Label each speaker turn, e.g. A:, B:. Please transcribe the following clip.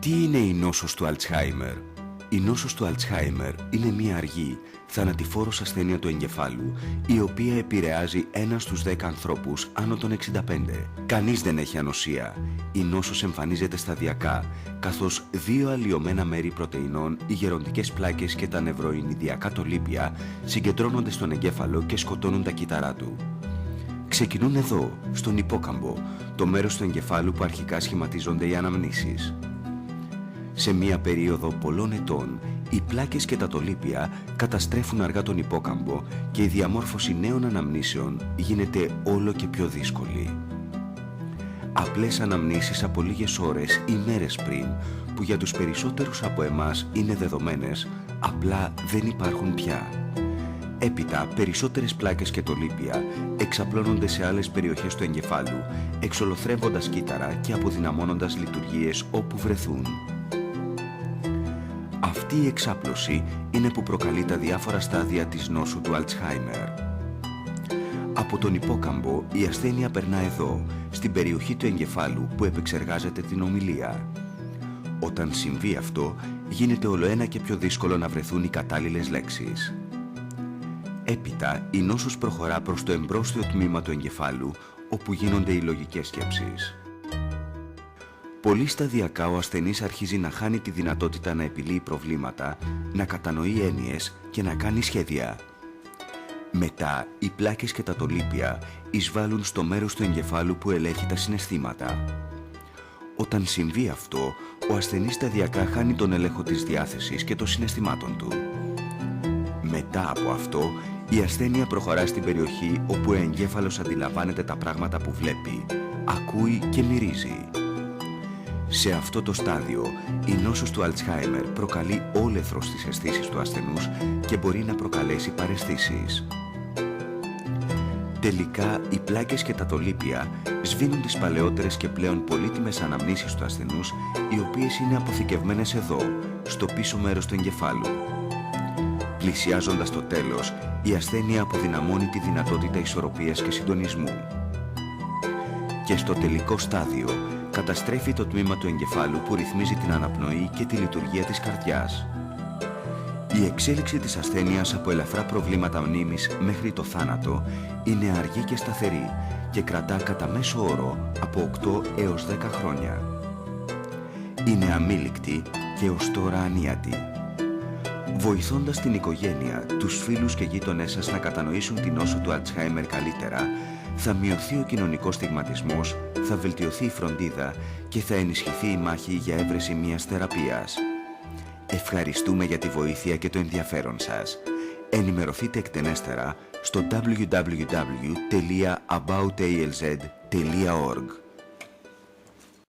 A: Τι είναι η νόσος του Αλτσχάιμερ? Η νόσος του Αλτσχάιμερ είναι μια αργή, θανατηφόρος ασθένεια του εγκεφάλου, η οποία επηρεάζει 1 στους 10 ανθρώπους άνω των 65. Κανείς δεν έχει ανοσία. Η νόσος εμφανίζεται σταδιακά, καθώς 2 αλλοιωμένα μέρη πρωτεϊνών, οι γεροντικές πλάκες και τα νευροεινηδιακά τολύπια συγκεντρώνονται στον εγκέφαλο και σκοτώνουν τα κύτταρά του. Ξεκινούν εδώ, στον υπόκαμπο, το μέρος του εγκεφάλου που αρχικά σχηματίζονται οι αναμνήσεις. Σε μία περίοδο πολλών ετών, οι πλάκες και τα τολύπια καταστρέφουν αργά τον υπόκαμπο και η διαμόρφωση νέων αναμνήσεων γίνεται όλο και πιο δύσκολη. Απλές αναμνήσεις από λίγες ώρες ή μέρες πριν, που για τους περισσότερους από εμάς είναι δεδομένες, απλά δεν υπάρχουν πια. Έπειτα, περισσότερες πλάκες και τολύπια εξαπλώνονται σε άλλες περιοχές του εγκεφάλου, εξολοθρεύοντας κύτταρα και αποδυναμώνοντας λειτουργίες όπου βρεθούν. Αυτή η εξάπλωση είναι που προκαλεί τα διάφορα στάδια της νόσου του Αλτσχάιμερ. Από τον υπόκαμπο η ασθένεια περνά εδώ, στην περιοχή του εγκεφάλου που επεξεργάζεται την ομιλία. Όταν συμβεί αυτό, γίνεται ολοένα και πιο δύσκολο να βρεθούν οι κατάλληλες λέξεις. Έπειτα, η νόσος προχωρά προς το εμπρόστιο τμήμα του εγκεφάλου, όπου γίνονται οι λογικές σκέψεις. Πολύ σταδιακά ο ασθενής αρχίζει να χάνει τη δυνατότητα να επιλύει προβλήματα, να κατανοεί έννοιες και να κάνει σχέδια. Μετά, οι πλάκες και τα τολύπια εισβάλλουν στο μέρος του εγκεφάλου που ελέγχει τα συναισθήματα. Όταν συμβεί αυτό, ο ασθενής σταδιακά χάνει τον έλεγχο της διάθεσης και των συναισθημάτων του. Μετά από αυτό, η ασθένεια προχωρά στην περιοχή όπου ο εγκέφαλος αντιλαμβάνεται τα πράγματα που βλέπει, ακούει και μυρίζει. Σε αυτό το στάδιο, η νόσος του Αλτσχάιμερ προκαλεί όλεθρο στις αισθήσεις του ασθενούς και μπορεί να προκαλέσει παραισθήσεις. Τελικά, οι πλάκες και τα τολύπια σβήνουν τις παλαιότερες και πλέον πολύτιμες αναμνήσεις του ασθενούς, οι οποίες είναι αποθηκευμένες εδώ, στο πίσω μέρος του εγκεφάλου. Πλησιάζοντας το τέλος, η ασθένεια αποδυναμώνει τη δυνατότητα ισορροπίας και συντονισμού. Και στο τελικό στάδιο, καταστρέφει το τμήμα του εγκεφάλου που ρυθμίζει την αναπνοή και τη λειτουργία της καρδιάς. Η εξέλιξη της ασθένειας από ελαφρά προβλήματα μνήμης μέχρι το θάνατο είναι αργή και σταθερή και κρατά κατά μέσο όρο από 8 έως 10 χρόνια. Είναι αμήλικτη και ως τώρα ανίατη. Βοηθώντας την οικογένεια, τους φίλους και γείτονές σας να κατανοήσουν την νόσο του Αλτσχάιμερ καλύτερα, θα μειωθεί ο κοινωνικός στιγματισμός, θα βελτιωθεί η φροντίδα και θα ενισχυθεί η μάχη για έβρεση μιας θεραπείας. Ευχαριστούμε για τη βοήθεια και το ενδιαφέρον σας. Ενημερωθείτε εκτενέστερα στο www.aboutalz.org.